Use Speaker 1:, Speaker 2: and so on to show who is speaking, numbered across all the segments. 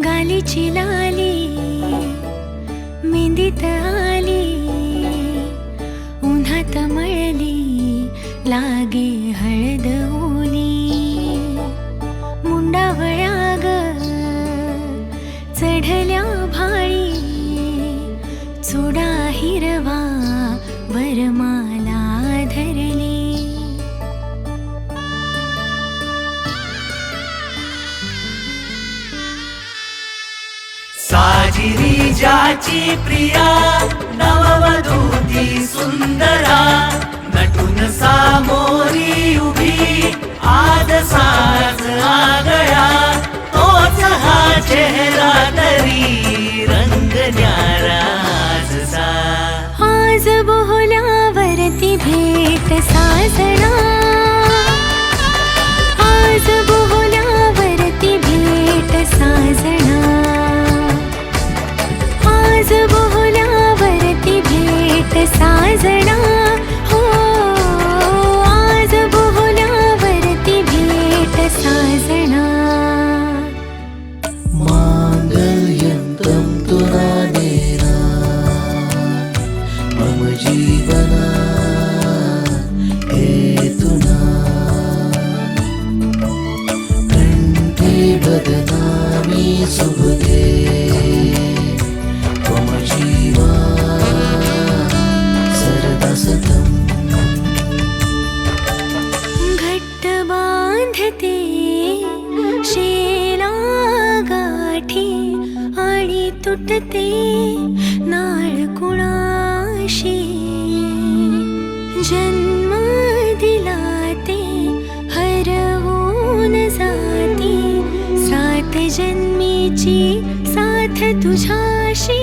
Speaker 1: गालीची लाली मेहंदीत आली, उन्हात मळली लागे हळद ओली. मुंडावळ्या ग चढल्या भाळी, चुडा हिरवा वरमाला धरली.
Speaker 2: साजिरी ज्याची प्रिया, नववधू ती सुंदरा, नटून सामोरी उभी आज साज आगळा. तोच हा चेहरा तरी रंग न्यारा आजचा.
Speaker 1: आज बोहल्यावरती भेट साजना, आज बोहल्यावरती भेट साजना, आज बोहल्यावरती भेट साजना. हो आज बोहल्यावरती भेट साजना.
Speaker 3: मांगल्यं तुना नेना मम जीवना हेतुना, कंठे बदनामी शुभगे मम जीवा सरदा सतम.
Speaker 1: घट्ट बांधते शेला गाठी आणि तुटते नाळ कुणाशी. जन्म दिला ते हरवून जाती, सात जन्मीची साथ तुझ्याशी.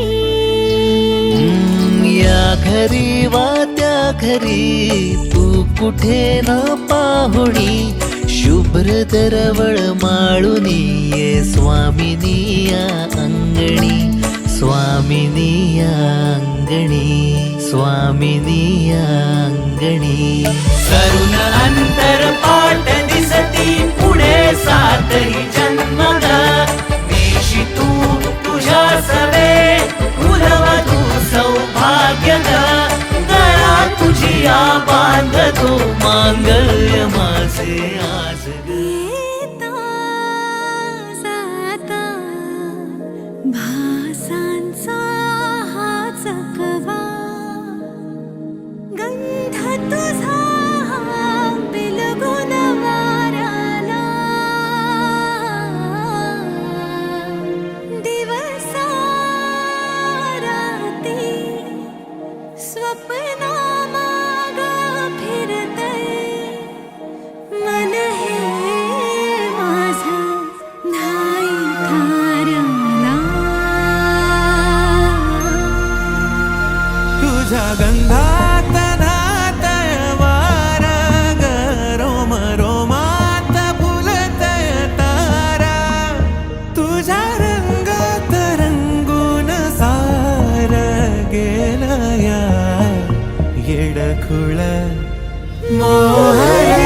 Speaker 3: या घरी वा त्या घरी तू कुठे ना पाहुणी, शुभ्र दरवळ माळुनी ये स्वामिनी या अंगणी, स्वामिनी या अंगणी, स्वामिनी या अंगणी.
Speaker 2: करुण अंतर पाठ दिसती पुढे सातही जन्म ग. देशी तू तुझ्या सवे कुलवधू सौभाग्य ग. गळा तुझिया बांधतो मांगल्य माझे आज ग.
Speaker 1: येता जाता भासांचा हा चकवा, गंध तुझा बिलगुन वाऱ्याला. दिवसा राती स्वप्ना माग फिरतय मन हे माझं नाही तारला.
Speaker 4: तुझ्या गंधात नातय वार ग, रोम रोमात फुलतय तारा. तुझ्या रंगात रंगून सार गेलं या येडखुळ.
Speaker 2: मोहरे